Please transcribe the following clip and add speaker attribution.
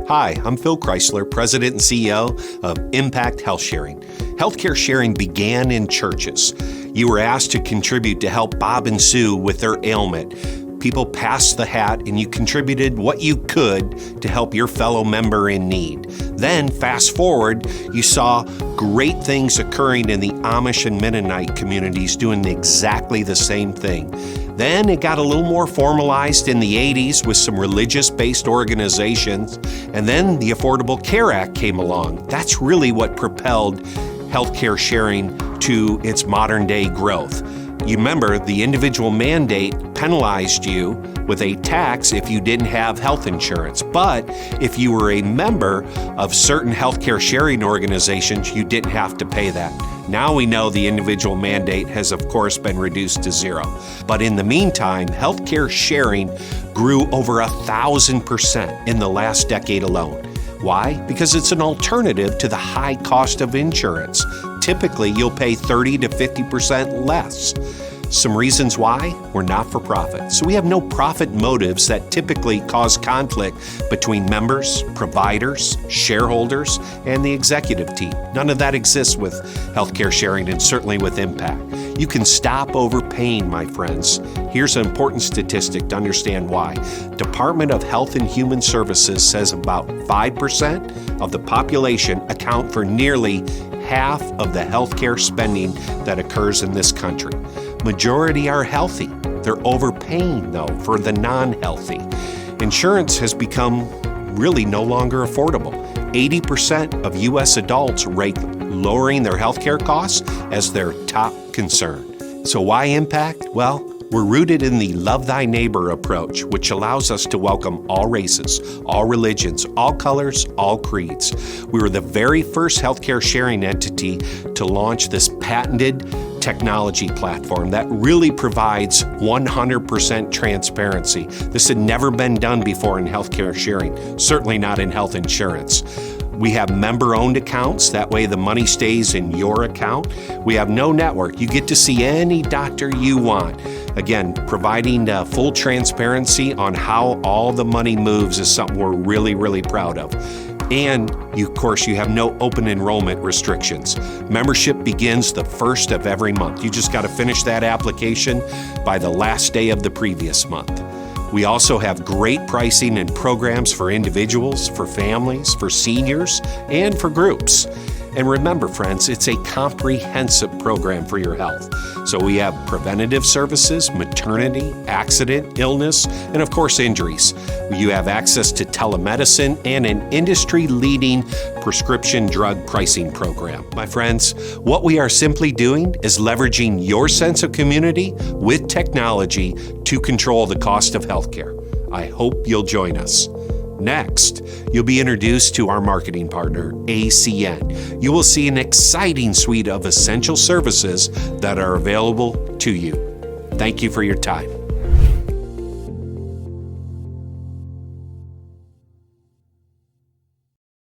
Speaker 1: Hi, I'm Phil Chrysler, President and CEO of Impact Health Sharing. Healthcare sharing began in churches. You were asked to contribute to help Bob and Sue with their ailment. People passed the hat and you contributed what you could to help your fellow member in need. Then, fast forward, you saw great things occurring in the Amish and Mennonite communities doing exactly the same thing. Then it got a little more formalized in the 80s with some religious-based organizations, and then the Affordable Care Act came along. That's really what propelled healthcare sharing to its modern-day growth. You remember, the individual mandate penalized you with a tax if you didn't have health insurance. But if you were a member of certain healthcare sharing organizations, you didn't have to pay that. Now we know the individual mandate has, of course, been reduced to zero. But in the meantime, healthcare sharing grew over 1,000% in the last decade alone. Why? Because it's an alternative to the high cost of insurance. Typically, you'll pay 30 to 50% less. Some reasons why? We're not for profit. So we have no profit motives that typically cause conflict between members, providers, shareholders, and the executive team. None of that exists with healthcare sharing and certainly with Impact. You can stop overpaying, my friends. Here's an important statistic to understand why. Department of Health and Human Services says about 5% of the population account for nearly half of the healthcare spending that occurs in this country. Majority are healthy. They're overpaying, though, for the non-healthy. Insurance has become really no longer affordable. 80% of U.S. adults rate lowering their healthcare costs as their top concern. So why Impact? Well, we're rooted in the Love Thy Neighbor approach, which allows us to welcome all races, all religions, all colors, all creeds. We were the very first healthcare sharing entity to launch this patented technology platform that really provides 100% transparency. This had never been done before in healthcare sharing, certainly not in health insurance. We have member-owned accounts. That way the money stays in your account. We have no network. You get to see any doctor you want. Again, providing full transparency on how all the money moves is something we're really, really proud of. And, of course, you have no open enrollment restrictions. Membership begins the first of every month. You just got to finish that application by the last day of the previous month. We also have great pricing and programs for individuals, for families, for seniors, and for groups. And remember, friends, it's a comprehensive program for your health. So we have preventative services, maternity, accident, illness, and of course, injuries. You have access to telemedicine and an industry-leading prescription drug pricing program. My friends, what we are simply doing is leveraging your sense of community with technology to control the cost of healthcare. I hope you'll join us. Next, you'll be introduced to our marketing partner, ACN. You will see an exciting suite of essential services that are available to you. Thank you for your time.